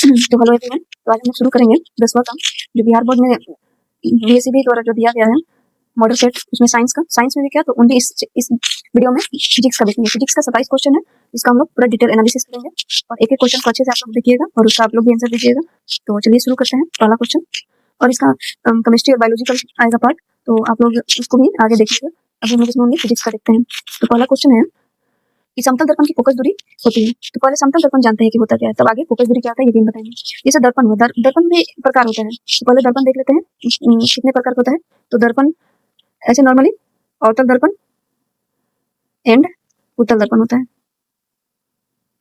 तो hello everyone, तो आज हम शुरू करेंगे 10वां काम जो बिहार बोर्ड में बीएसईबी द्वारा जो दिया गया है मॉडल सेट, उसमें साइंस में भी क्या, तो उन्हें इस वीडियो में फिजिक्स का देखेंगे। फिजिक्स का 27 क्वेश्चन है, इसका हम लोग पूरा डिटेल एनालिसिस करेंगे और एक एक क्वेश्चन को अच्छे से आप लोग देखिएगा और उसका आप लोग भी आंसर दीजिएगा। तो चलिए शुरू करते हैं पहला क्वेश्चन, और इसका केमिस्ट्री और बायोलॉजिकल आएगा पार्ट, तो आप लोग उसको भी आगे देखिएगा। अभी हम लोग इसमें ओनली फिजिक्स का देखते हैं। तो पहला क्वेश्चन है कि समतल दर्पण की फोकस दूरी होती है। तो पहले समतल दर्पण जानते हैं कि होता क्या है, तब आगे फोकस दूरी क्या होता है ये भी बताएंगे। जैसे दर्पण हुआ, दर्पण भी प्रकार होता है। तो पहले दर्पण देख लेते हैं कितने प्रकार का होता है। तो दर्पण ऐसे नॉर्मली अवतल दर्पण एंड उत्तल दर्पण होता है।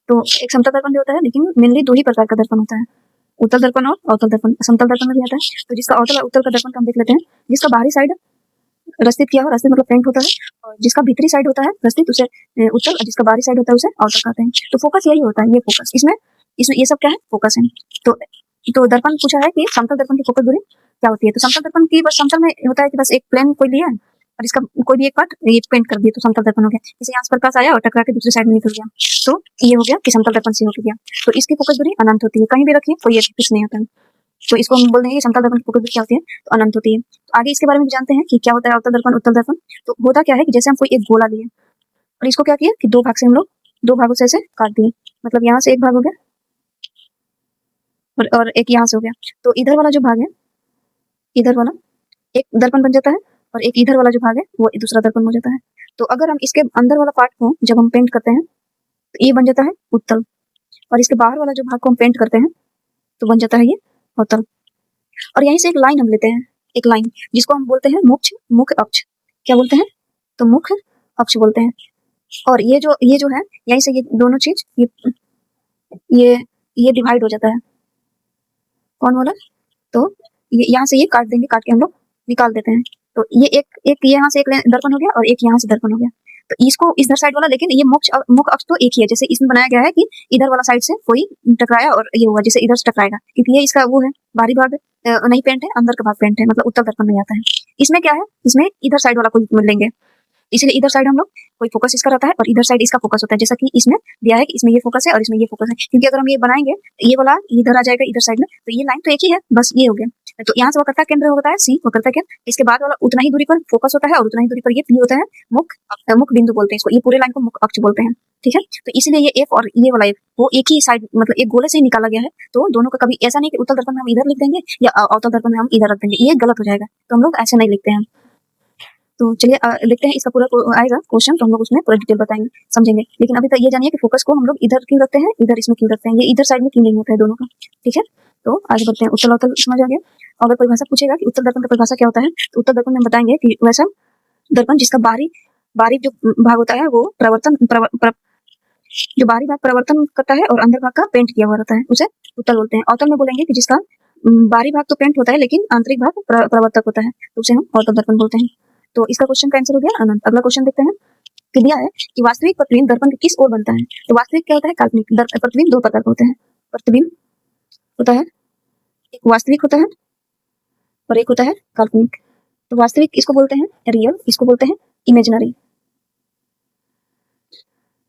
तो एक समतल दर्पण भी होता है, लेकिन मेनली दो ही प्रकार का दर्पण होता है, उत्तल दर्पण और अवतल दर्पण। समतल दर्पण में भी आता है। तो जिसका अवतल और उत्तल का दर्पण का हम देख लेते हैं। जिसका बाहरी साइड रस्तित किया हो, रस्तित मतलब पेंट होता है, और जिसका भीतरी साइड होता है रस्तित उसे उत्तल, और जिसका बाहरी साइड होता है उसे अवतल कहते हैं। तो फोकस यही होता है, ये फोकस इसमें ये सब क्या है, फोकस है। तो दर्पण पूछा है कि समतल दर्पण की फोकस दूरी क्या होती है। तो समतल दर्पन की बस समतल में होता है कि बस एक प्लेन कोई लिया है और इसका कोई भी एक पार्ट ये पेंट कर दिया, तो समतल दर्पण हो गया। जैसे यहाँ से प्रकाश आया और टकरा के दूसरी साइड में निकल गया, तो ये हो गया कि समतल दर्पण से हो गया। तो इसकी फोकस दूरी अनंत होती है, कहीं भी रखिए कोई फिक्स नहीं होता है। तो इसको हम बोल देंगे समतल दर्पण की फोकस दूरी क्या होती है, तो अनंत होती है। तो आगे इसके बारे में जानते हैं कि क्या होता है अवतल दर्पण, उत्तल दर्पण। तो होता क्या है कि जैसे हम कोई एक गोला लिए और इसको क्या किया कि दो भाग से हम लोग दो भागों से ऐसे काट दिए, मतलब यहाँ से एक भाग हो गया और एक यहाँ से हो गया। तो इधर वाला जो भाग है, इधर वाला एक दर्पण बन जाता है, और एक इधर वाला जो भाग है वो दूसरा दर्पण हो जाता है। तो अगर हम इसके अंदर वाला पार्ट को जब हम पेंट करते हैं तो ये बन जाता है उत्तल, और इसके बाहर वाला जो भाग को हम पेंट करते हैं तो बन जाता है ये अवतल। और यहीं से एक लाइन हम लेते हैं, एक लाइन जिसको हम बोलते हैं मुख्य अक्ष। क्या बोलते हैं, तो मुख्य अक्ष बोलते हैं। और ये जो है यहीं से ये दोनों चीज ये डिवाइड हो जाता है। कौन बोला, तो ये यहाँ से ये काट देंगे, काट के हम लोग निकाल देते हैं। तो ये एक यहाँ से एक दर्पण हो गया और एक यहाँ से दर्पण हो गया। तो इसको इधर साइड वाला, लेकिन ये मुख्य अक्ष तो एक ही है। जैसे इसमें बनाया गया है कि इधर वाला साइड से कोई टकराया और ये हुआ, जैसे इधर से टकराएगा, क्योंकि ये इसका वो है बाहरी भाग नहीं पेंट है, अंदर का भाग पेंट है, मतलब उत्तल दर्पण नहीं आता है। इसमें क्या है, इसमें इधर साइड वाला कोई लेंगे, इसलिए इधर साइड हम लोग कोई फोकस इसका रहता है और इधर साइड इसका फोकस होता है। जैसा कि इसमें दिया है कि इसमें ये फोकस है और इसमें ये फोकस है, क्योंकि अगर हम ये बनाएंगे ये वाला इधर आ जाएगा इधर साइड में, तो ये लाइन तो एक ही है, बस ये हो गया। तो यहाँ से वक्रता केंद्र होता है सी, वक्रता केंद्र, इसके बाद वाला उतना ही दूरी पर फोकस होता है और उतना ही दूरी पर ये पी होता है, मुख्य बिंदु बोलते हैं इसको। ये पूरे लाइन को मुख्य अक्ष बोलते हैं, ठीक है। तो इसीलिए ये एफ और ये वाला एफ वो एक ही साइड, मतलब एक गोले से ही निकाला गया है। तो दोनों का कभी ऐसा नहीं कि उत्तल दर्पण में हम इधर लिख देंगे या अवतल दर्पण में हम इधर रख देंगे, ये गलत हो जाएगा। तो हम लोग ऐसे नहीं लिखते हैं। तो चलिए देखते हैं इसका पूरा आएगा क्वेश्चन, तो हम लोग उसमें पूरा डिटेल बताएंगे, समझेंगे। लेकिन अभी तक ये जानिए कि फोकस को हम लोग इधर क्यों रखते हैं, इधर इसमें क्यों रखते हैं, ये इधर साइड में क्यों नहीं होता है दोनों का, ठीक है। तो आगे बढ़ते हैं। उत्तल अवतल समझ आ गया। अगर कोई भाषा पूछेगा कि उत्तल दर्पण का परिभाषा क्या होता है, तो उत्तल दर्पण में बताएंगे कि वैसा दर्पण जिसका बाहरी जो भाग होता है वो जो बाहरी भाग परिवर्तन करता है और अंदर भाग का पेंट किया हुआ रहता है, उसे उत्तल बोलते हैं। अवतल में बोलेंगे कि जिसका बाहरी भाग तो पेंट होता है लेकिन आंतरिक भाग प्रवर्तक होता है, तो उसे हम अवतल दर्पण बोलते हैं। तो इसका क्वेश्चन का आंसर हो गया अनंत। अगला क्वेश्चन देखते हैं कि दिया है कि वास्तविक प्रतिबिंब दर्पण के किस ओर बनता है। तो वास्तविक क्या होता है, काल्पनिक। प्रतिबिंब दो प्रकार के होते हैं। प्रतिबिंब होता है, एक वास्तविक होता है और एक होता है काल्पनिक। तो वास्तविक इसको बोलते हैं रियल, इसको बोलते हैं इमेजिनरी।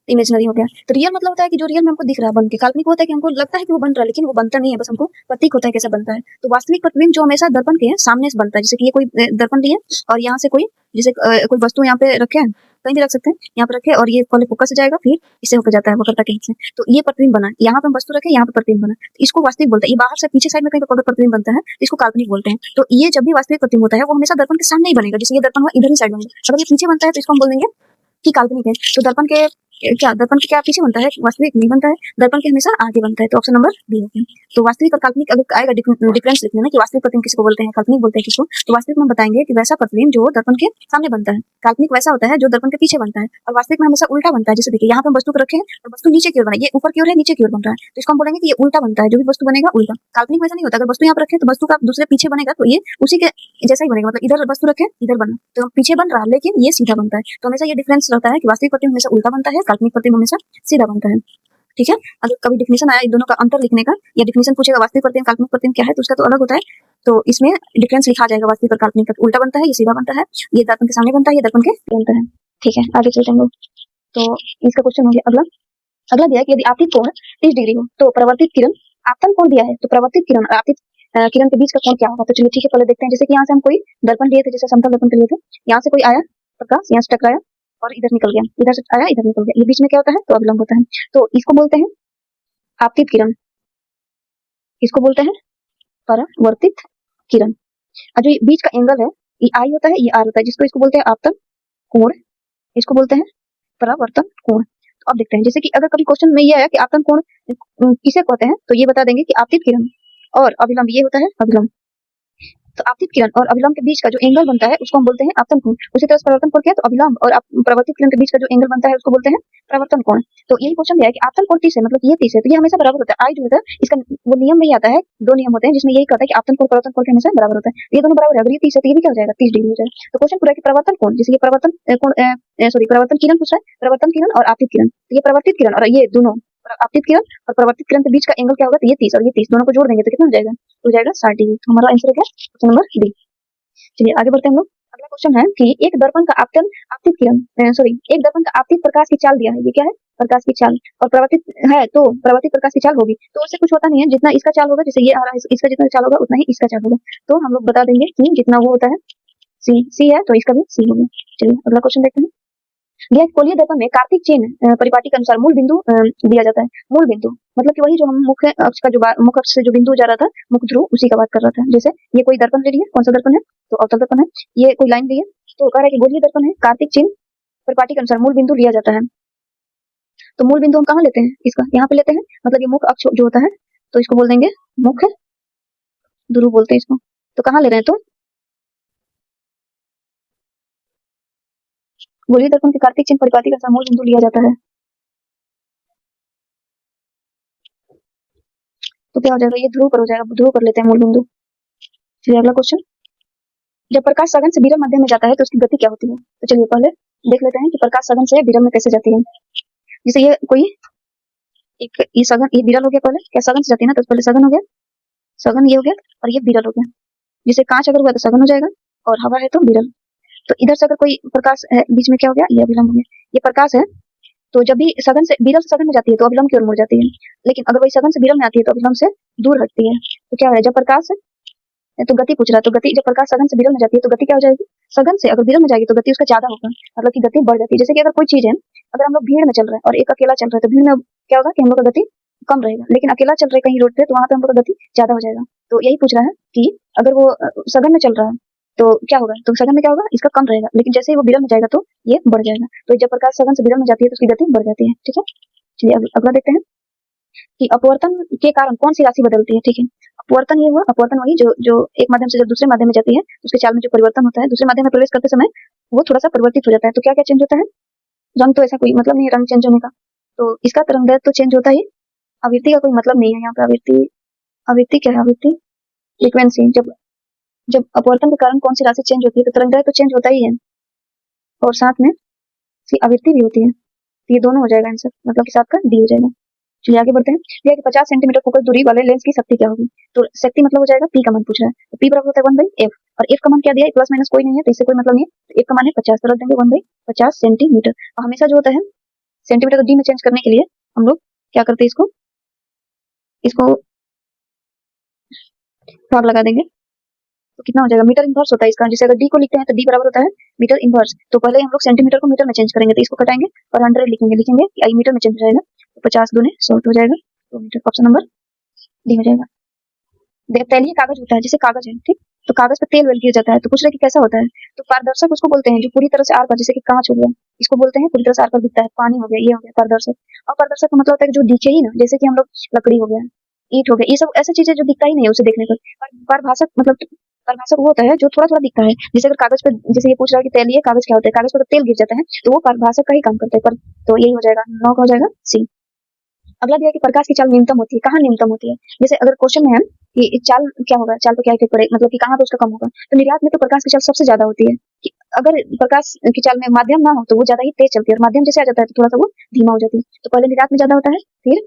इमेजिनरी हो गया। तो रियल मतलब होता है कि जो रियल में हमको दिख रहा है बन के। काल्पनिक होता है कि हमको लगता है कि वो बन रहा है लेकिन वो बनता नहीं है, बस हमको प्रतीक होता है कैसा बनता है। तो वास्तविक प्रतिबिंब जो हमेशा दर्पण के सामने से बनता है, जैसे कि ये कोई दर्पण लिए और यहाँ से कोई जैसे कोई वस्तु यहाँ पे रखे हैं, कहीं भी रख सकते हैं, यहाँ पे रखे और ये पहले फोकस से जाएगा फिर इससे होकर जाता है वक्रता के हिस्से, तो ये प्रतिबिंब बना। यहाँ पे हम वस्तु रखे, यहाँ पे प्रतिबिंब बना, तो इसको वास्तविक बोलते हैं। ये बाहर से पीछे साइड में कहीं पर प्रतिबिंब बनता है तो इसको काल्पनिक बोलते हैं। तो ये जब भी वास्तविक प्रतिबिंब होता है वो हमेशा दर्पण के सामने ही बनेगा। जैसे ये दर्पण हुआ इधर ही साइड बनेगा, अगर ये पीछे बनता है तो इसको हम बोल देंगे कि काल्पनिक है। तो दर्पण के क्या पीछे बनता है, वास्तविक नहीं बनता है, दर्पण के हमेशा आगे बनता है। तो ऑप्शन नंबर बी हो गया। तो वास्तविक और काल्पनिक अगर आएगा डिफरेंस लिखने में कि वास्तविक प्रतिबिंब किसको बोलते हैं, काल्पनिक बोलते हैं किसको, तो वास्तविक में बताएंगे कि वैसा प्रतिबिंब जो दर्पण के सामने बनता है, काल्पनिक वैसा होता है जो दर्पण के पीछे बनता है, और वास्तविक में हमेशा उल्टा बनता है। जैसे देखिए यहाँ पे हम वस्तु को रखे हैं और वस्तु नीचे की ओर बना, ये ऊपर की ओर है, नीचे की ओर बन रहा है, तो इसको हम बोलेंगे कि ये उल्टा बनता है। जो भी वस्तु बनेगा उल्टा। काल्पनिक वैसा नहीं होता, अगर वस्तु यहाँ पर रखे तो वस्तु का दूसरे पीछे बनेगा तो ये उसी के जैसा ही बनेगा, मतलब इधर वस्तु रखे इधर बना तो पीछे बन रहा लेकिन ये सीधा बनता है। तो हमेशा ये डिफरेंस रहता है कि वास्तविक प्रतिबिंब हमेशा उल्टा बनता है, काल्पनिक प्रतिबिंब हमेशा सीधा बनता है, ठीक है। अगर कभी डिफिनेशन आया इन दोनों का अंतर लिखने का, या डिफिनेशन पूछेगा वास्तविक प्रतिबिंब काल्पनिक प्रतिबिंब क्या है, तो उसका तो अलग होता है, तो इसमें डिफरेंस लिखा जाएगा। वास्तविक और काल्पनिक का उल्टा बनता है, ये सीधा बनता है, ये दर्पण के सामने बनता है, ये दर्पण के बनता है, ठीक है। आगे चलते हैं लोग। तो इसका क्वेश्चन हो गया अगला दिया है कि यदि आपतित कोण 30 डिग्री हो तो परावर्तित किरण आपतन कोण दिया है तो प्रवर्तित किरण और आपतित किरण के बीच का कोण क्या होगा। तो चलिए ठीक है, पहले देखते हैं। जैसे कि यहाँ से हम कोई दर्पण लिए थे, जैसे समतल दर्पण के लिए थे, यहाँ से कोई आया प्रकाश, यहाँ से टकराया और इधर निकल गया, इधर से आया इधर निकल गया, ये बीच में क्या होता है तो अभिलंब होता है। तो इसको बोलते हैं आपतित किरण, इसको बोलते हैं परावर्तित किरण। और जो बीच का एंगल है ये आई होता है, ये आर होता है, जिसको इसको बोलते हैं आपतन कोण, इसको बोलते हैं परावर्तन कोण। तो अब देखते हैं, जैसे कि अगर कभी क्वेश्चन में ये आया कि आपतन कोण किसे कहते हैं, तो ये बता देंगे कि आपतित किरण और अभिलंब, ये होता है अभिलंब। तो आपतित किरण और अभिलंब के बीच का जो एंगल बनता है उसको हम बोलते हैं आपतन कोण। उसी तरह से परावर्तन कोण क्या है, तो अभिलंब और परावर्तित किरण के बीच का जो एंगल बनता है उसको बोलते हैं परावर्तन कोण। तो यही क्वेश्चन दिया है कि आपतन कोण 30 है, मतलब ये 30 है, तो ये हमेशा बराबर होता है। आई जो होता है इसका वो नियम में ही आता है, दो नियम होते हैं जिसमें यही कहता है कि आपतन कोण परावर्तन कोण के हमेशा बराबर होता है। ये दोनों बराबर है, अगर ये 30 है तो ये भी क्या हो जाएगा 30 डिग्री हो जाएगा। तो क्वेश्चन पूरा है कि परावर्तन कोण, जैसे ये परावर्तन कोण सॉरी परावर्तन किरण पूछ रहा है, परावर्तन किरण और आपतित किरण, तो ये परावर्तित किरण और ये दोनों आपतित किरण और परावर्तित किरण के बीच का एंगल क्या होगा, तो ये 30 और ये 30 दोनों को जोड़ देंगे तो कितना हो जाएगा, तो हो जाएगा 60 डिग्री। तो हमारा आंसर है क्या, ऑप्शन नंबर डी। चलिए आगे बढ़ते हैं हम लोग। अगला क्वेश्चन है कि एक दर्पण का आपतन आपतित किरण सॉरी एक दर्पण का आपतित प्रकाश की चाल दिया है, ये क्या है प्रकाश की चाल, और परावर्तित है तो परावर्तित प्रकाश की चाल होगी, तो उससे कुछ होता नहीं है, जितना इसका चाल होगा, जैसे ये आ रहा है इसका जितना चाल होगा उतना ही इसका चाल होगा। तो हम लोग बता देंगे कि जितना वो होता है सी है तो इसका भी सी होगा। चलिए अगला क्वेश्चन देखते हैं। दिया है कोलीय दर्पण में कार्तिक चिन्ह परिपाटी के अनुसार मूल बिंदु दिया जाता है। मूल बिंदु मतलब कि वही जो हम मुख्य अक्ष का जो मुख्य अक्ष से जो बिंदु जा रहा था, मुख्य ध्रुव, उसी का बात कर रहा था। जैसे ये कोई दर्पण ले लिया, कौन सा दर्पण है तो अवतल दर्पण है, ये कोई लाइन ली है तो कह रहा है कि गोलीय दर्पण है, कार्तिक चिन्ह परिपाटी के अनुसार मूल बिंदु लिया जाता है। तो मूल बिंदु हम कहाँ लेते हैं, इसका यहाँ पे लेते हैं, मतलब ये मुख्य अक्ष जो होता है तो इसको बोल देंगे मुख्य ध्रुव बोलते हैं इसको। तो कहाँ ले रहे हैं, तो गोलीय दर्पण के कार्तिक चिन्ह परिपाटी का मूल बिंदु लिया जाता है। तो क्या हो जाएगा, ये ध्रुव पर हो जाएगा, ध्रुव कर लेते हैं मूल बिंदु। चलिए अगला क्वेश्चन। जब प्रकाश सघन से विरल माध्यम में जाता है तो उसकी गति क्या होती है। तो चलिए पहले देख लेते हैं कि प्रकाश सघन से विरल में कैसे जाती है। जैसे ये कोई एक ये सघन, ये विरल हो गया, पहले क्या सघन से जाती है ना, तो पहले सघन हो गया, सघन ये हो गया और ये विरल हो गया। जैसे कांच अगर हुआ तो सघन हो जाएगा और हवा है तो विरल। तो इधर से अगर कोई प्रकाश है बीच में क्या हो गया, ये अभिलंब हो गया। ये प्रकाश है तो जब भी सघन से विरल से सघन में जाती है तो अभिलंब की ओर मुड़ जाती है, लेकिन अगर वही सघन से विरल में आती है तो अभिलंब से दूर हटती है। तो क्या है, जब प्रकाश तो गति पूछ रहा है, तो गति जब प्रकाश सघन से विरल में जाती है तो गति क्या हो जाएगी, सघन से अगर विरल में जाएगी तो गति उसका ज्यादा होगा, मतलब कि गति बढ़ जाती है। जैसे कि अगर कोई चीज है, अगर हम लोग भीड़ में चल रहे हैं और एक अकेला चल रहा है तो भीड़ में क्या होगा कि हम लोग का गति कम रहेगा, लेकिन अकेला चल रहे कहीं रोड पे तो वहां पे हम लोग का गति ज्यादा हो जाएगा। तो यही पूछ रहा है कि अगर वो सघन में चल रहा है तो क्या होगा, तो सघन में क्या होगा, इसका कम रहेगा, लेकिन जैसे ही वो विरल में जाएगा तो ये बढ़ जाएगा। तो जब प्रकाश सघन से विरल में जाती है तो उसकी गति बढ़ जाती है। ठीक है, चलिए अगला देखते हैं कि अपवर्तन के कारण कौन सी राशि बदलती है। ठीक है, अपवर्तन ये हुआ, अपवर्तन वही जो एक माध्यम से जब दूसरे माध्यम में जाती है तो उसके चाल में जो परिवर्तन होता है, दूसरे माध्यम में प्रवेश करते समय वो थोड़ा सा परिवर्तित हो जाता है। तो क्या क्या चेंज होता है, रंग तो ऐसा कोई मतलब नहीं है रंग चेंज होने का, तो इसका तरंग तो चेंज होता ही, आवृत्ति का कोई मतलब नहीं है यहाँ पे। आवृत्ति क्या है, आवृत्ति फ्रीक्वेंसी। जब जब अपवर्तन के कारण कौन सी राशि चेंज होती है तो तरंग तो चेंज होता ही है और साथ में इसकी आवृत्ति भी होती है। तो ये दोनों हो जाएगा आंसर, मतलब कि साथ का डी हो जाएगा। चलिए आगे बढ़ते हैं। यह कि 50 सेंटीमीटर फोकस दूरी वाले लेंस की शक्ति क्या होगी। तो शक्ति मतलब हो जाएगा पी का मान पूछ रहा है, तो पी बराबर होता है 1/f, और एफ का मान क्या दिया है, प्लस माइनस कोई नहीं है तो इससे कोई मतलब नहीं है, तो एफ का मान है 50, तो रख देंगे 1/50 सेंटीमीटर। और हमेशा जो होता है सेंटीमीटर को डी में चेंज करने के लिए हम लोग क्या करते हैं, इसको भाग लगा देंगे तो कितना हो जाएगा, मीटर इनवर्स होता है इसका। जैसे अगर डी को लिखते हैं तो डी बराबर होता है मीटर इनवर्स, तो पहले हम लोग सेंटीमीटर को मीटर में चेंज करेंगे, तो इसको कटाएंगे और 100 लिखेंगे आई मीटर में चेंज हो जाएगा, तो 50 दूने 100 हो जाएगा, तो मीटर। ऑप्शन नंबर डी हो जाएगा। तैलीय कागज होता है, जैसे कागज है ठीक, तो कागज पे तेल वेल गिर जाता है, तो पूछ रहे कि कैसा होता है, तो पारदर्शक उसको बोलते हैं जो पूरी तरह से आर पार, जैसे कि कांच हो गया इसको बोलते हैं पूरी तरह से आर पार दिखता है, पानी हो गया ये हो गया पारदर्शक। और पारदर्शक का मतलब होता है कि जो दिखे ही ना, जैसे कि हम लोग लकड़ी हो गया, ईंट हो गया, ये सब ऐसी चीजें जो दिखता ही नहीं है उसे देखने पर। पारभाषक मतलब पारभाषक वो होता है जो थोड़ा थोड़ा दिखता है, जैसे अगर कागज पे, जैसे ये पूछ रहा है कि तैलीय कागज क्या होता है, कागज पर तेल गिर जाता है तो वो पारभाषक का ही काम करता है। पर तो यही हो जाएगा 9 का हो जाएगा सी। अगला दिया कि प्रकाश की चाल न्यूनतम होती है, कहाँ न्यूनतम होती है। जैसे अगर क्वेश्चन में है कि चाल क्या होगा, चाल पर क्या इफेक्ट पड़ेगा, मतलब कि कहाँ पे उसका कम होगा, तो निर्यात में तो प्रकाश की चाल सबसे ज्यादा होती है। कि अगर प्रकाश की चाल में माध्यम ना हो तो वो ज्यादा ही तेज चलती है, और माध्यम जैसे आ जाता है तो थोड़ा सा वो धीमा हो जाती है। तो पहले निर्यात में ज्यादा होता है, फिर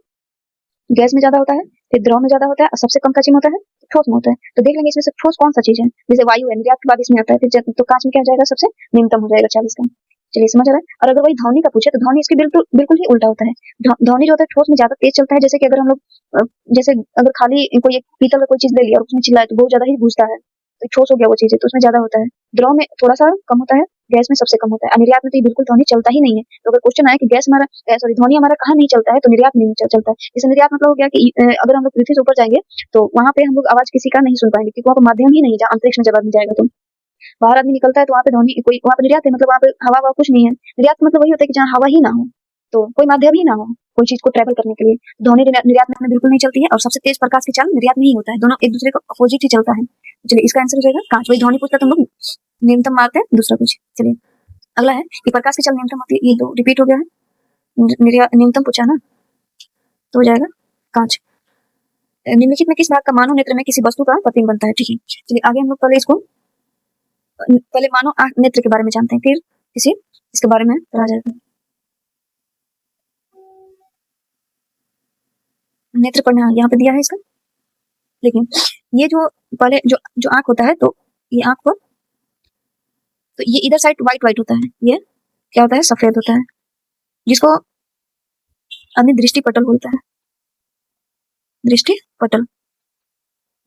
गैस में ज्यादा होता है, फिर द्रव में ज्यादा होता है, और सबसे कम का चिन्ह होता है ठोस में होता है। तो देख लेंगे इसमें से ठोस कौन सा चीज है, जैसे वायु है निर्यात के बाद इसमें आता है, फिर तो कांच में क्या हो जाएगा सबसे न्यूनतम हो जाएगा 40 का। चलिए समझ आ रहा है। और अगर वही ध्वनि का पूछे तो ध्वनि इसके बिल्कुल बिल्कुल ही उल्टा होता है। ध्वनि जो होता है ठोस में ज्यादा तेज चलता है, जैसे कि अगर हम लोग जैसे अगर खाली कोई एक पीतल का कोई चीज ले लिया और उसमें चिल्लाए तो बहुत ज्यादा ही गूंजता है, तो ठोस हो गया वो चीज है तो उसमें ज्यादा होता है। द्रव में थोड़ा सा कम होता है, गैस में सबसे कम होता है। निर्यात में तो ये बिल्कुल ध्वनि चलता ही नहीं है। तो अगर क्वेश्चन आया कि गैस हमारा सॉरी ध्वनि हमारा कहाँ नहीं चलता है, तो निर्यात में नहीं चलता है। जैसे निर्यात मतलब हो गया कि अगर हम लोग पृथ्वी से ऊपर जाएंगे तो वहां पे हम लोग आवाज किसी का नहीं सुन पाएंगे, क्योंकि वहाँ पर माध्यम ही नहीं है। अंतरिक्ष में जब आदमी जाएगा तो बाहर आदमी निकलता है तो वहाँ पे ध्वनि कोई, वहाँ पे निर्यात है मतलब वहाँ पे हवा ववा कुछ नहीं है। निर्यात मतलब वही होता है कि जहाँ हवा ही ना हो, तो कोई माध्यम ही ना हो कोई चीज को ट्रेवल करने के लिए। ध्वनि निर्यात में बिल्कुल नहीं चलती है, और सबसे तेज प्रकाश की चाल निर्यात में ही होता है। दोनों एक दूसरे का अपोजिट ही चलता है। चलिए इसका आंसर हो जाएगा कांच। वही ध्वनि पूछता है तो हम लोग न्यूनतम मारते हैं, दूसरा कुछ। चलिए अगला है कि प्रकाश की चाल न्यूनतम होती है। ये दो रिपीट हो गया है, न्यूनतम पूछा ना, तो हो जाएगा कांच। निम्नलिखित में किस भाग का मानव नेत्र में किसी वस्तु का प्रतिबिंब बनता है? ठीक है, चलिए आगे हम लोग पहले मानव आंख नेत्र के बारे में जानते हैं, फिर किसी इसके बारे में पढ़ा जाएगा। नेत्र पढ़ना यहाँ पे दिया है इसका, लेकिन ये जो पहले जो आंख होता है, तो ये आंख को, तो ये इधर साइड व्हाइट व्हाइट होता है, ये क्या होता है, सफेद होता है, जिसको आदमी दृष्टि पटल बोलता है। दृष्टि पटल।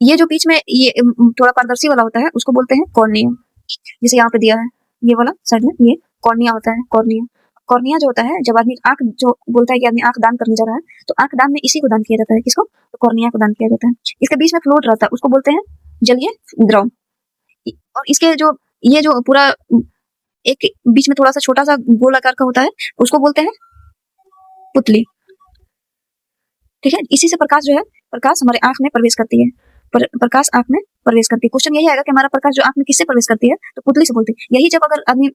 ये जो बीच में ये थोड़ा पारदर्शी वाला होता है उसको बोलते हैं कॉर्निया। जैसे यहाँ पे दिया है ये वाला साइड में, ये कॉर्निया होता है। कॉर्निया कॉर्निया जो होता है, जब आदमी आंख जो बोलता है कि आदमी आंख दान करने जा रहा है, तो आंख दान में इसी को दान किया जाता है। किसको? तो कॉर्निया को दान किया जाता है। इसके बीच में फ्लूइड रहता है, उसको बोलते हैं जलीय द्रव। और इसके जो ये जो पूरा एक बीच में थोड़ा सा छोटा सा गोल आकार का होता है, उसको बोलते हैं पुतली। ठीक है, इसी से प्रकाश जो है, प्रकाश हमारे आंख में प्रवेश करती है। प्रकाश आंख में प्रवेश करती है। क्वेश्चन यही आएगा कि हमारा प्रकाश जो आंख में किससे प्रवेश करती है, तो पुतली से बोलते हैं। यही जब अगर आदमी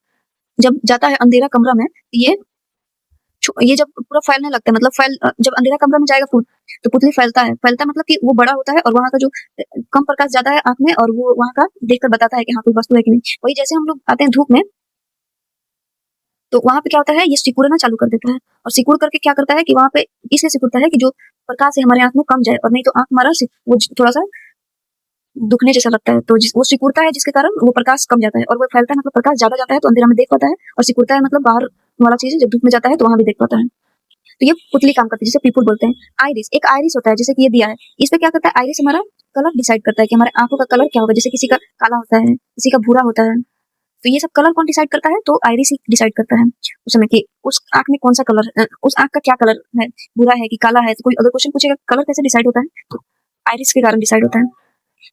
जब जाता है अंधेरा कमरा में, ये जब पूरा फैलने लगता है, मतलब जब अंधेरा कमरा में जाएगा फूल, तो पुतली फैलता मतलब कि वो बड़ा होता है, और वहां का जो कम प्रकाश ज्यादा है आंख में, और वो वहां का देखकर बताता है कि हाँ कोई वस्तु है कि नहीं। वही जैसे हम लोग आते हैं धूप में, तो वहां पे क्या होता है, ये सिकुड़ना चालू कर देता है, और सिकुड़ करके क्या करता है कि वहां पे इसलिए सिकुड़ता है कि जो प्रकाश है हमारे आंख में कम जाए, और नहीं तो आंख हमारा वो थोड़ा सा दुखने जैसा लगता है। तो वो सिकुड़ता है, जिसके कारण वो प्रकाश कम जाता है, और वो फैलता है मतलब प्रकाश ज्यादा जाता है तो अंधेरा में देख पाता है, और सिकुड़ता है मतलब बाहर वाला चीज जब धूप में जाता है तो वहां भी देख पाता है। तो ये पुतली काम करती है, जिसे पीपुल बोलते हैं। आइरिस, एक आइरिस होता है, जैसे कि ये दिया है, इस पे क्या करता है, आइरिस हमारा कलर डिसाइड करता है कि हमारे आंखों का कलर क्या होगा। जैसे किसी का काला होता है, किसी का भूरा होता है, तो ये सब कलर कौन डिसाइड करता है, तो आइरिस ही डिसाइड करता है उस समय कि उस आंख में कौन सा कलर, उस आंख का क्या कलर है, भूरा है कि काला है। तो कोई अगर क्वेश्चन पूछेगा कलर कैसे डिसाइड होता है, तो आइरिस के कारण डिसाइड होता है।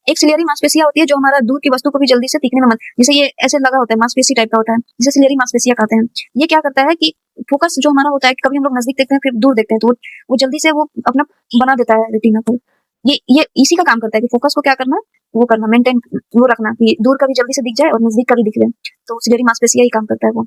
एक सिलियरी मांसपेशिया होती है जो हमारा दूर की वस्तु को भी जल्दी से दिखने में जैसे ये ऐसे लगा होता है, मांसपेशी टाइप का होता है, जिसे सिलियरी मांसपेशिया कहते हैं। ये क्या करता है कि फोकस जो हमारा होता है, कभी हम लोग नजदीक देखते हैं फिर दूर देखते हैं, तो वो जल्दी से वो अपना बना देता है रेटिना को। ये इसी का काम करता है कि फोकस को क्या करना, वो करना, मेंटेन, वो रखना कि दूर का भी जल्दी से दिख जाए और नजदीक का भी दिख जाए। तो सिलियरी मांसपेशिया ही काम करता है वो।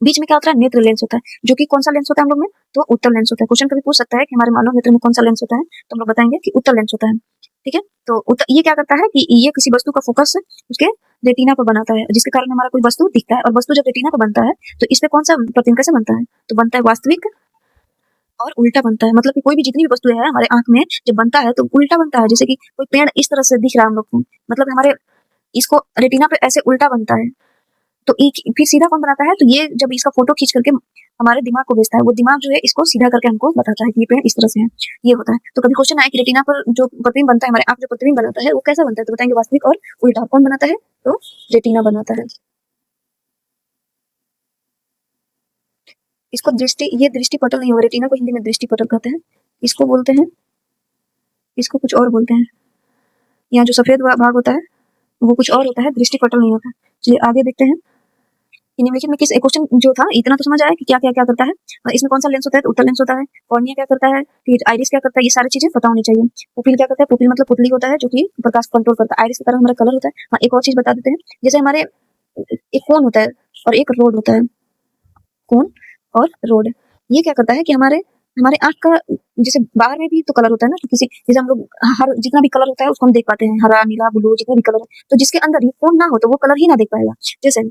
बीच में क्या होता है, नेत्र लेंस होता है, जो कि कौन सा लेंस होता है हम लोग में, तो उत्तल लेंस होता है। क्वेश्चन कभी पूछ सकता है कि हमारे मानव नेत्र में कौन सा लेंस होता है, तो हम लोग बताएंगे कि उत्तल लेंस होता है। ठीक है, तो ये क्या करता है कि ये किसी वस्तु का फोकस उसके रेटिना पर बनाता है, जिसके कारण हमारा कोई वस्तु दिखता है। और वस्तु जब रेटिना पर बनता है तो इस पे कौन सा प्रतिबिंब कैसे बनता है, तो बनता है वास्तविक और उल्टा बनता है। मतलब कि कोई भी जितनी भी वस्तु है हमारे आंख में जब बनता है तो उल्टा बनता है। जैसे कि कोई पेड़ इस तरह से दिख रहा है हम लोग को, मतलब हमारे इसको रेटिना पे ऐसे उल्टा बनता है, तो फिर सीधा कौन बनाता है, तो ये जब इसका फोटो खींच करके हमारे दिमाग को भेजता है, वो दिमाग जो है इसको सीधा करके हमको बताता है कि ये पेड़ इस तरह से है, ये होता है। तो कभी क्वेश्चन आए कि रेटिना पर जो प्रतिबिंब बनता है, हमारे आंख जो प्रतिबिंब बनाता है वो कैसा बनता है, तो बताएंगे वास्तविक और उल्टा। कौन बनाता है, तो रेटिना बनाता है। इसको ये दृष्टि पटल नहीं हो, रेटिना को हिंदी में दृष्टि पटल कहते हैं। इसको बोलते हैं, इसको कुछ और बोलते हैं। यहाँ जो सफेद भाग होता है वो कुछ और होता है, दृष्टि पटल नहीं होता। चलिए आगे देखते हैं। निम्नलिखित में किस क्वेश्चन जो था इतना तो समझ आया कि क्या क्या क्या करता है, इसमें कौन सा लेंस होता है, तो उत्तल लेंस होता है। कॉर्निया क्या करता है, फिर आइरिस क्या करता है, ये सारी चीजें पता होनी चाहिए। पुपिल क्या करता है, पुपिल मतलब पुतली होता है जो कि प्रकाश कंट्रोल करता है। आइरिस की तरह हमारा कलर होता है। हाँ, एक और चीज बता देते हैं, जैसे हमारे एक कोन होता है और एक रोड होता है, कोन और रोड। ये क्या करता है कि हमारे आंख का जैसे बाहर में भी तो कलर होता है ना, तो किसी जैसे हम लोग हर जितना भी कलर होता है उसको हम देख पाते हैं, हरा नीला ब्लू जितना भी कलर है, तो जिसके अंदर ये कोन ना हो तो वो कलर ही ना देख पाएगा। जैसे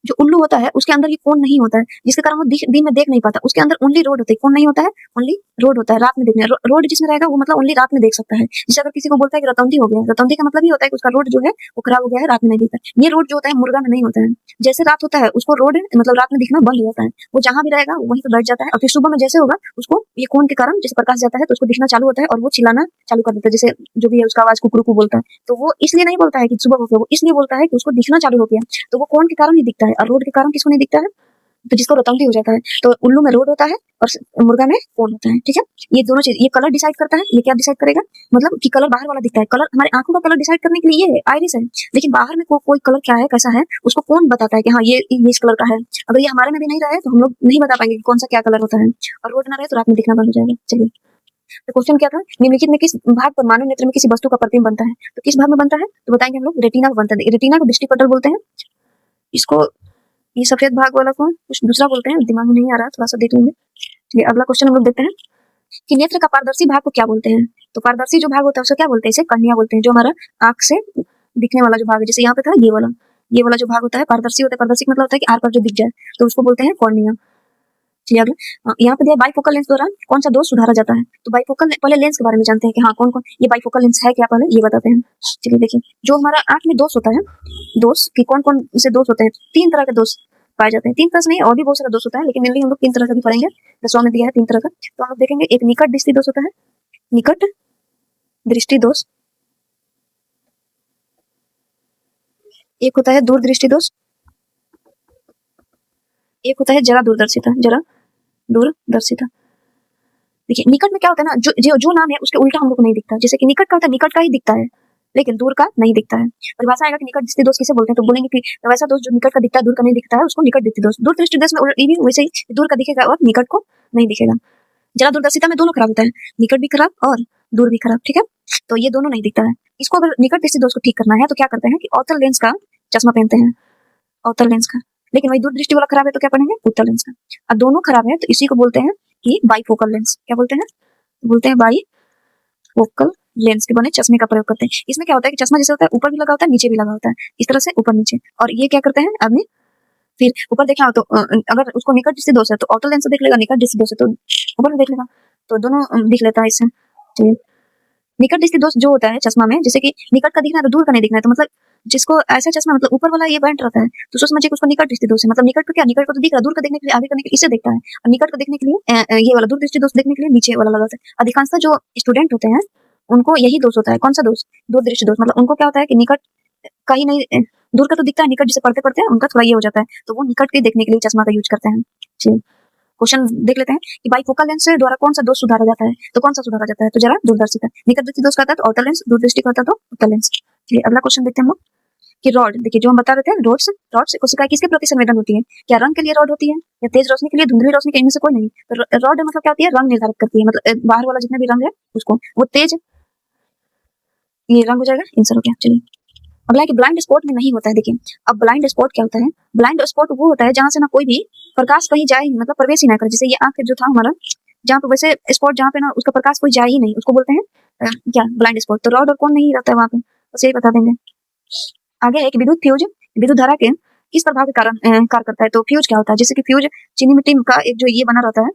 जो उल्लू होता है उसके अंदर ये कोन नहीं होता है, जिसके कारण वो दिन में देख नहीं पाता। उसके अंदर ओनली रोड होती है, कोन नहीं होता है, ओनली रोड होता है, रात में देखने। रोड जिसमें रहेगा वो मतलब ओनली रात में देख सकता है। जैसे अगर किसी को बोलता है कि रतौंधी हो गया, रतौंधी का मतलब ये होता है कि उसका रोड जो है वो खराब हो गया है, रात में नहीं दिखता है। ये रोड जो होता है मुर्गा में नहीं होता है। जैसे रात होता है उसको रोड मतलब रात में दिखना बंद हो जाता है, वो जहां भी रहेगा वहीं पे बैठ जाता है, और फिर सुबह में जैसे होगा उसको ये कोन के कारण जैसे प्रकाश जाता है तो उसको दिखना चालू होता है और वो चिल्लाना चालू कर देता है, जैसे जो भी है उसका आवाज कुकरू को बोलता है। तो वो इसलिए नहीं बोलता है कि सुबह हो गया, वो इसलिए बोलता है कि उसको दिखना चालू हो गया। तो वो कोन के कारण ही दिखता है, और रोड के कारण किसको नहीं दिखता है, तो जिसको रतौंधी हो जाता है। तो उल्लू में रोड होता है और मुर्गा में कोन होता है, ठीक है। ये दोनों चीज, ये कलर डिसाइड करता है, ये क्या डिसाइड करेगा, मतलब कि कलर बाहर वाला दिखता है। कलर हमारे आंखों का कलर डिसाइड करने के लिए ये है, आइरिस है, लेकिन बाहर में कोई कलर क्या है, कैसा है, उसको कौन बताता है कि हाँ ये इस कलर का है। अगर ये हमारे में भी नहीं रहे तो हम लोग नहीं बता पाएंगे कि कौन सा क्या कलर होता है, और रोड ना रहे तो रात में दिखना बंद हो जाएगा। चलिए, तो क्वेश्चन क्या था, निम्नलिखित में किस भाग पर मानव नेत्र में किसी वस्तु का प्रतिबिंब बनता है। तो किस भाग में बनता है, तो बताएंगे हम लोग रेटिना में बनता है। रेटिना को दृष्टिपटल बोलते हैं, इसको ये सफेद भाग वाला को कुछ दूसरा बोलते हैं, दिमाग में नहीं आ रहा, थोड़ा सा देख लेंगे। चलिए अगला क्वेश्चन हम लोग देखते हैं कि नेत्र का पारदर्शी भाग को क्या बोलते हैं। तो पारदर्शी जो भाग होता है उसे क्या बोलते हैं, इसे कर्निया बोलते हैं, जो हमारा आंख से दिखने वाला जो भाग है, जैसे यहाँ पे था ये वाला जो भाग होता है पारदर्शी होता है। पारदर्शी मतलब होता है कि आर पार जो दिख जाए, तो उसको बोलते हैं कॉर्निया। चलिए अगला, यहाँ पे दिया बाइफोकल लेंस द्वारा कौन सा दोष सुधारा जाता है। तो बाइफोकल, पहले लेंस के बारे में जानते हैं कि हाँ कौन कौन ये बाइफोकल लेंस है, क्या पहले ये बताते हैं। चलिए देखिए, जो हमारा आंख में दोष होता है, दोष की कौन कौन से दोष होते हैं, 3 तरह के दोष पाए जाते हैं। 3 तरह से नहीं, और भी बहुत सारा दोष होता है, लेकिन मेनली हम लोग 3 तरह का भी पढ़ेंगे। 10वां में दिया है 3 तरह का, तो हम लोग देखेंगे। एक निकट दृष्टि दोष होता है, निकट दृष्टि दोष। एक होता है दूर दृष्टि दोष, एक होता है जरा दूरदर्शिता, जरा दूरदर्शिता। देखिए निकट में क्या होता है ना, जो नाम है उसके उल्टा हम लोग को नहीं दिखता। जैसे कि निकट का होता है, निकट का ही दिखता है, लेकिन दूर का नहीं दिखता है। परिभाषा आएगा कि निकट दृष्टि दोष किसे बोलते हैं, तो बोलेंगे कि वैसा दोष जो निकट का दिखता है, दूर का नहीं दिखता है, उसको निकट दृष्टि दोष। दूर दृष्टि दोष में भी वैसे ही दूर का दिखेगा और निकट को नहीं दिखेगा। जरा दूरदर्शिता में दोनों खराब होता है, निकट भी खराब और दूर भी खराब, ठीक है। तो ये दोनों नहीं दिखता है। इसको अगर निकट दृष्टि दोष को ठीक करना है तो क्या करते हैं कि अवतल लेंस का चश्मा पहनते हैं, अवतल लेंस का। लेकिन वही दूर दृष्टि वाला खराब है तो क्या पहनेंगे, उत्तल लेंस का। अब दोनों खराब है तो इसी को बोलते हैं कि बाइफोकल लेंस। क्या बोलते हैं, बोलते हैं बाइफोकल लेंस के बने चश्मे का प्रयोग करते हैं। इसमें क्या होता है कि चश्मा जैसे होता है ऊपर भी लगा होता है नीचे भी लगा होता है, इस तरह से ऊपर नीचे। और ये क्या करते हैं आदमी, फिर ऊपर देखना हो तो अगर उसको निकट दृष्टि दोष है तो ऑटो लेंस से देख लेगा, निकट दृष्टि दोष है तो ऊपर में देख लेगा, तो दोनों दिख लेता है इससे। चलिए, निकट दृष्टि दोष जो होता है चश्मा में, जैसे कि निकट का दिखना है तो दूर का नहीं दिखना है, तो मतलब जिसको ऐसा चश्मा मतलब ऊपर वाला ये बैंड रहता है तो सोच समझिए कि उसको निकट दृष्टि दोष है। मतलब निकट को क्या, निकट को तो दिख रहा है, दूर का देखने के लिए, आगे करने के लिए इसे देखता है, और निकट को देखने के लिए ये वाला दूर दृष्टि दोष देखने के लिए नीचे वाला लगाता है। अधिकांशतः जो स्टूडेंट होते हैं उनको यही दोष होता है। कौन सा दोष, दूर दृष्टि दोष। मतलब उनको क्या होता है कि निकट कहीं नहीं, दूर का तो दिखता है, निकट जिसे पढ़ते पढ़ते उनका थोड़ा ये हो जाता है, तो वो निकट के देखने के लिए चश्मा का यूज करते हैं। चलिए क्वेश्चन देख लेते हैं कि बाइफोकल लेंस से द्वारा कौन सा दोष सुधारा जाता है। तो कौन सा सुधारा जाता है, तो जरा दूरदर्शिता। निकट दृष्टि दोष कहता है तो अवतल लेंस, दूरदृष्टि कहता है तो उत्तल लेंस। चलिए अगला क्वेश्चन देखते हैं हम लोग कि रॉड। देखिए जो हम बता रहे थे, रॉड से कोशिका किसके प्रति संवेदन होती है, क्या रंग के लिए रॉड होती है या तेज रोशनी के लिए, धुंधली रोशनी के, इनमें से कोई नहीं। तो रॉड मतलब क्या होती है, रंग निर्धारित करती है, मतलब बाहर वाला जितना भी रंग है उसको, वो तेज ये रंग हो जाएगा, आंसर हो गया। चलिए अगला है कि ब्लाइंड स्पॉट में नहीं होता है। देखिए अब ब्लाइंड स्पॉट क्या होता है, ब्लाइंड स्पॉट वो होता है जहां से ना कोई भी प्रकाश कहीं जाए, मतलब प्रवेश ही ना करे। जैसे ये आंख जो था हमारा, जहाँ पे वैसे स्पॉट जहाँ पे ना उसका प्रकाश कोई जाए ही नहीं, उसको बोलते हैं क्या, ब्लाइंड स्पॉट। तो रॉड और कौन नहीं रहता है वहां पे, बस यही बता देंगे। आगे है कि विद्युत फ्यूज, विद्युत धारा के किस प्रभाव के कारण कार्य करता है। तो फ्यूज क्या होता है, जैसे कि फ्यूज चीनी मिट्टी का एक जो ये बना रहता है,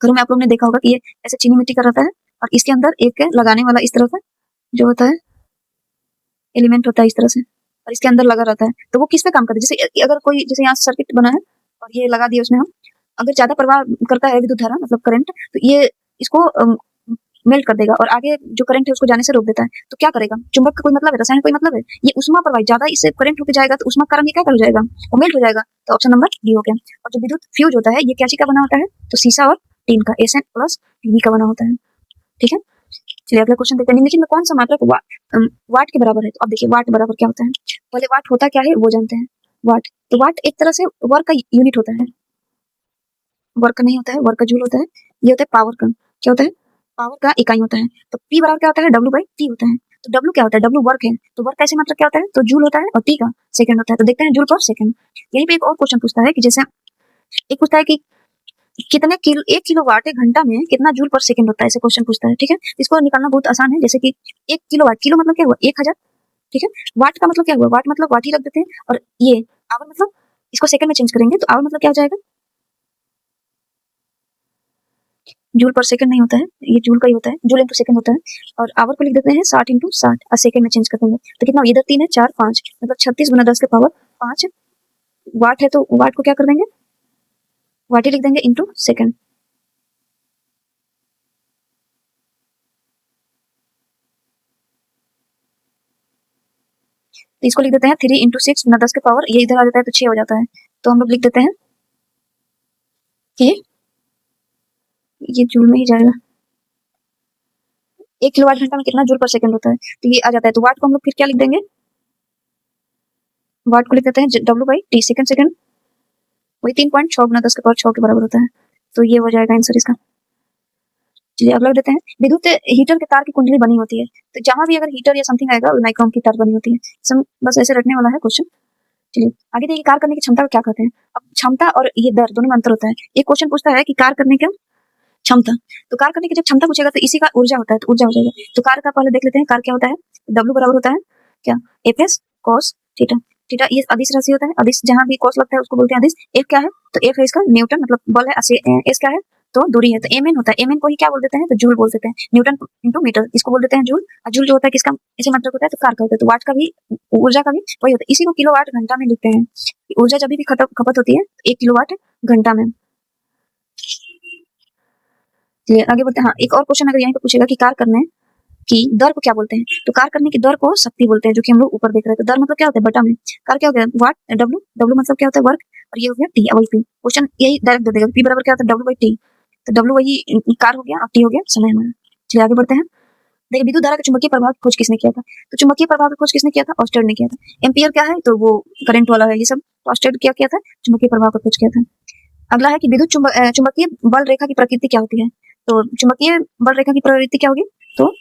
घरों में आप लोग ने देखा होगा कि ये ऐसे चीनी मिट्टी का रहता है और इसके अंदर एक लगाने वाला इस तरह का जो होता है एलिमेंट होता है इस तरह से, और इसके अंदर लगा रहता है। तो वो किस पे काम करता है, जैसे अगर कोई, जैसे यहाँ सर्किट बना है और ये लगा दिया उसमें हम, अगर ज्यादा प्रवाह करता है विद्युत धारा मतलब करंट, तो ये इसको मेल्ट कर देगा और आगे जो करंट है उसको जाने से रोक देता है। तो क्या करेगा, चुंबक का कोई मतलब है, रसायन कोई मतलब है, ये उष्मा प्रवाहित ज्यादा इससे करंट होकर जाएगा तो उष्मा के कारण ये क्या कर जाएगा, वो मेल्ट हो जाएगा। तो ऑप्शन नंबर डी हो गया। और जो विद्युत फ्यूज होता है ये क्या चीज का बना होता है, तो शीशा और टीन का, एसएन प्लस टीवी का बना होता है, ठीक है। चलिए अगला क्वेश्चन देखते हैं, निम्नलिखित में कौन सा मात्रक वाट के बराबर है। तो अब देखिए वाट बराबर क्या होता है, पहले वाट होता क्या है वो जानते हैं। वाट, तो वाट एक तरह से वर्क का यूनिट होता है, वर्क नहीं होता है, वर्क का जूल होता है। ये होता है पावर का, क्या होता है, पावर का इकाई होता है। तो पी बराबर क्या होता है, डब्ल्यू बाई टी होता है। तो डब्ल्यू क्या होता है, डब्ल्यू वर्क है, तो वर्क कैसे मात्रक क्या होता है, तो जूल होता है, और टी का सेकंड होता है। तो देखते हैं जूल पर सेकंड। यहीं पे एक और क्वेश्चन पूछता है कि जैसे एक पूछता है कि कितने किलो, 1 किलोवाट एक घंटा में कितना जूल पर सेकंड होता है, ऐसे क्वेश्चन पूछता है, ठीक है। इसको निकालना बहुत आसान है। जैसे कि 1 किलोवाट, किलो मतलब क्या हुआ 1000, ठीक है। वाट का मतलब क्या हुआ, वाट मतलब वाट ही रख देते हैं, और ये आवर मतलब इसको सेकंड में चेंज करेंगे तो आवर मतलब क्या हो जाएगा, जूल पर सेकंड नहीं होता है, ये जूल का ही होता है, जूल इंटू सेकंड होता है। और आवर को लिख देते हैं 60 इंटू 60 और सेकंड में चेंज कर देंगे तो कितना, इधर 3 है 4 5 मतलब 36 गुना 10 के पावर 5 वाट है, तो वाट को क्या कर देंगे, वाट ही लिख देंगे इंटू सेकंड। तो इसको लिख देते हैं 3 इंटू 6 गुना 10 के पावर, ये इधर आ जाता है तो 6 हो जाता है, तो हम लोग लिख देते हैं कि ये जूल में ही जाएगा। 1 किलोवाट घंटा में कितना जूल पर सेकंड होता है, तो ये आ जाता है। तो वाट को हम लोग फिर क्या लिख देंगे, वाट को लिख देते हैं W/T सेकंड सेकंड, वही 3.6 गुना 10 के पावर 6 के बराबर होता है। तो ये हो जाएगा आंसर इसका। चलिए अगला देते हैं, विद्युत हीटर के तार की कुंडली बनी होती है, तो जहां भी अगर हीटर या समथिंग आएगा नाइक्रोम की तार बनी होती है। बस ऐसे रटने वाला है क्वेश्चन। चलिए आगे देखिए, कार्य करने की क्षमता को क्या कहते हैं। अब क्षमता और ये दर दोनों में अंतर होता है। एक क्वेश्चन पूछता है कि कार्य करने का क्षमता, तो कार्य करने की जब क्षमता पूछेगा तो इसी का ऊर्जा होता है, तो ऊर्जा हो जाएगा। तो कार्य का पहले देख लेते हैं, कार्य क्या होता है, W बराबर होता है क्या, Fs cos थीटा। थीटा ये अदिश राशि होता है, अदिश जहां भी cos लगता है उसको बोलते हैं अदिश। F क्या है, तो F है इसका न्यूटन मतलब बल है, S क्या है तो दूरी है, तो Mn होता है, Mn को ही क्या बोल देते हैं, तो जूल बोल देते हैं, न्यूटन इंटू मीटर इसको बोल देते हैं जूल। और जूल जो होता है किसका ऐसे मतलब होता है, तो कार्य का होता है। तो वाट का भी, ऊर्जा का भी वही होता है, इसी को किलोवाट घंटा में लिखते हैं। ऊर्जा जब भी खपत होती है 1 किलोवाट घंटा में। चलिए आगे बढ़ते हैं। हाँ, एक और क्वेश्चन अगर यहीं पे पूछेगा कि कार्य करने की दर को क्या बोलते हैं, तो कार्य करने की दर को शक्ति बोलते हैं, जो कि हम लोग ऊपर देख रहे हैं। तो दर मतलब क्या होता है, बटा में, कार्य क्या हो गया वाट, W मतलब क्या होता है वर्क, और ये हो गया T वही P। क्वेश्चन यही डायरेक्ट दे देगा, P बराबर क्या होता है W/T, तो W वही कार्य हो गया और T हो गया समय हमारा। चलिए आगे बढ़ते हैं। देखिए विद्युत धारा का चुंबकीय प्रभाव की खोज किसने किया था, तो चुंबकीय प्रभाव की खोज किसने किया था, ऑस्टेड ने किया था। एम्पियर क्या है, तो वो करंट वाला है, ये सब ऑस्टेड क्या किया था, चुंबकीय प्रभाव का खोज किया था। अगला है कि विद्युत चुंबकीय बल रेखा की प्रकृति क्या होती है, तो चुंबकीय बल रेखा की प्रवृत्ति क्या होगी, तो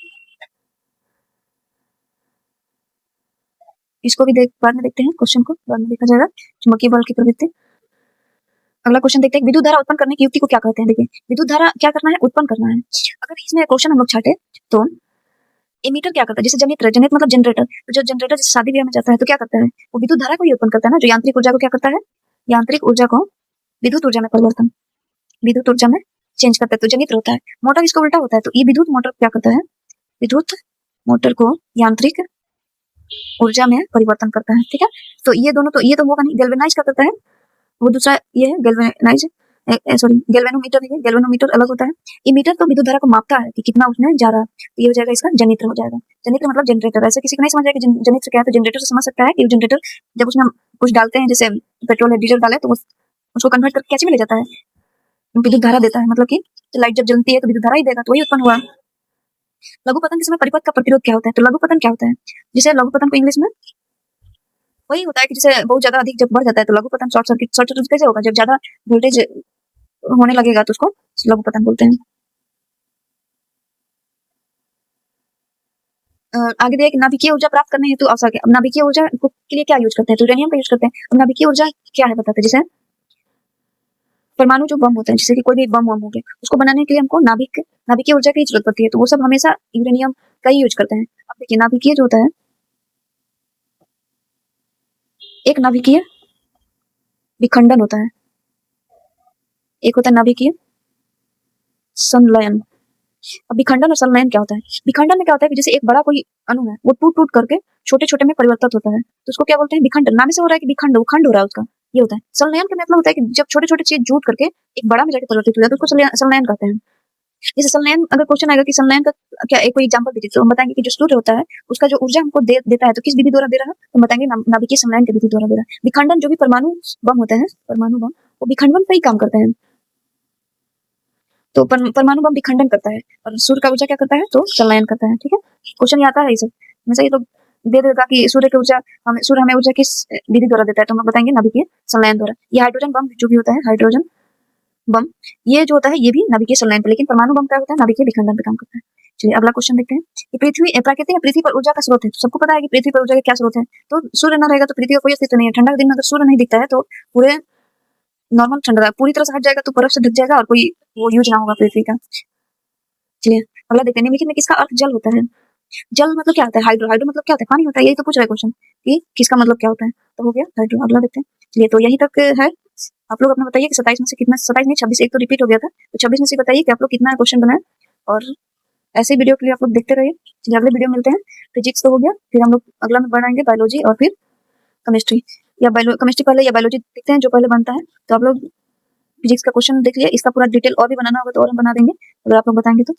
इसको भी बाद में देखते हैं, क्वेश्चन को बाद में देखा जाएगा, चुंबकीय बल की प्रवृत्ति। अगला क्वेश्चन देखते हैं, विद्युत धारा उत्पन्न करने की युक्ति को क्या कहते हैं। देखिए विद्युत धारा क्या करना है, उत्पन्न करना है। अगर इसमें क्वेश्चन हम लोग छाटे तो एमीटर क्या करता है, जैसे जनित्र, जनित्र मतलब जनरेटर, तो जो जनरेटर जैसे शादी ब्याह में जाता है तो क्या करता है, वो विद्युत धारा को ही उत्पन्न करता है ना, जो यांत्रिक ऊर्जा को क्या करता है, यांत्रिक ऊर्जा को विद्युत ऊर्जा में परिवर्तन, विद्युत ऊर्जा में चेंज करता है, तो जनित्र होता है। मोटर इसका उल्टा होता है, तो ये विद्युत मोटर क्या करता है, विद्युत मोटर को यांत्रिक ऊर्जा में परिवर्तन करता है। ठीक है, तो ये दोनों, तो ये तो होगा नहीं, गैल्वेनाइज का करता है, वो दूसरा ये है गैल्वेनाइज, सॉरी गैल्वेनोमीटर है, गैल्वेनोमीटर अलग होता है। ये मीटर तो विद्युत धारा को मापता है कि कितना उसमें जा रहा है, तो ये हो जाएगा इसका जनित्र हो जाएगा। जनित्र मतलब जनरेटर, ऐसे किसी को नहीं समझ आएगा कि जनित्र क्या है, तो जनरेटर से समझ सकता है कि जनरेटर जब उसमें कुछ डालते हैं, जैसे पेट्रोल है डीजल डाले, तो उसको कन्वर्ट करके कैसे में ले जाता है, विद्युत धारा देता है, मतलब कि तो लाइट जब जलती है तो विद्युत धारा ही देगा, तो वही उत्पन्न हुआ। लघु पतन के समय परिपथ का प्रतिरोध क्या होता है, तो लघु पतन क्या होता है, जिसे लघु पतन को इंग्लिश में वही होता है कि जैसे बहुत ज्यादा अधिक जब बढ़ जाता है तो लघु पतन, शॉर्ट सर्किट कैसे होगा, जब ज्यादा वोल्टेज होने लगेगा तो उसको लघु पतन बोलते हैं। आगे देखिए, नाभिकीय ऊर्जा प्राप्त करने हेतु आवश्यक है। अब नाभिकीय ऊर्जा के लिए क्या यूज करते हैं, तो यूरेनियम का यूज करते हैं। अब नाभिकीय ऊर्जा क्या है बताते हैं, जैसे परमाणु जो बम होते हैं, जैसे कि कोई भी बम हो गया, उसको बनाने के लिए हमको नाभिकीय ऊर्जा की जरूरत पड़ती है, तो वो सब हमेशा यूरेनियम का ही यूज करते हैं। अब देखिए नाभिकीय जो होता है, एक नाभिकीय विखंडन होता है, एक होता है नाभिकीय संलयन। अब विखंडन और संलयन क्या होता है, विखंडन में क्या होता है कि जैसे एक बड़ा कोई अणु है, वो टूट टूट करके छोटे छोटे में परिवर्तित होता है, तो उसको क्या बोलते हैं, विखंडन। नाम से हो रहा है कि विखंड, वो खंड हो रहा है उसका, ये होता है। संलयन का मतलब होता है कि जब छोटे छोटे चीज जुट करके एक बड़ा में जाकर परिवर्तित हो जाए तो उसको संलयन कहते हैं। जैसे संलयन, अगर क्वेश्चन आएगा कि संलयन का क्या एक कोई एग्जांपल दीजिए, तो हम बताएंगे कि जो सूर्य होता है उसका जो ऊर्जा हमको देता है, तो किस विधि द्वारा दे रहा है, तो बताएंगे नाभिकीय संलयन की विधि द्वारा दे रहा है। विखंडन जो भी परमाणु बम होते हैं, परमाणु बम, वो विखंडन पर ही काम करते हैं, तो परमाणु बम विखंडन करता है और सूर्य का ऊर्जा क्या करता है, तो संलयन करता है। ठीक है, क्वेश्चन ये आता है, ये सब हमेशा ये तो दे देगा कि सूर्य की ऊर्जा सूर्य हमें ऊर्जा किस विधि द्वारा देता है, तो हम बताएंगे नाभिकीय संलयन द्वारा। ये हाइड्रोजन बम जो भी होता है, हाइड्रोजन बम ये जो होता है, ये भी नाभिकीय संलयन पे, लेकिन परमाणु बम क्या होता है, नाभिकीय विखंडन पे काम करता है। चलिए अगला क्वेश्चन देखते हैं कि प्रकृति में पृथ्वी पर ऊर्जा का स्रोत है, तो सबको पता है कि पृथ्वी पर ऊर्जा का क्या स्रोत है, तो सूर्य न रहेगा तो पृथ्वी का कोई अस्तित्व नहीं है। ठंडा के दिन में अगर सूर्य नहीं दिखता है तो पूरे नॉर्मल ठंडा पूरी तरह से हट जाएगा, तो बर्फ से ढक जाएगा और कोई वो यूज ना होगा पृथ्वी का। चलिए अगला देखते हैं, निम्नलिखित में किसका अर्थ जल होता है, जल मतलब क्या होता है? हाइड्रो, हाइड्रो मतलब क्या होता है? पानी होता है। यही तो पूछ रहा है क्वेश्चन कि किसका मतलब क्या होता है। तो हो गया हाइड्रो। अगला देखते हैं। चलिए, तो यही तक है। आप लोग अपना बताइए कि 27 में से कितना, 27 नहीं 26, एक तो रिपीट हो गया था, तो 26 में से बताइए कि आप लोग कितना क्वेश्चन बनाए। और ऐसे ही वीडियो के लिए आप लोग देखते रहिए। चलिए, अगले वीडियो में मिलते हैं। फिजिक्स तो हो गया, फिर हम लोग अगला में बढ़ाएंगे बायोलॉजी और फिर केमिस्ट्री, या केमिस्ट्री पहले या बायोलॉजी देखते हैं जो पहले बनता है। तो आप लोग फिजिक्स का क्वेश्चन देख लिया, इसका पूरा डिटेल और भी बनाना होगा तो और हम बना देंगे, अगर आप लोग बताएंगे तो।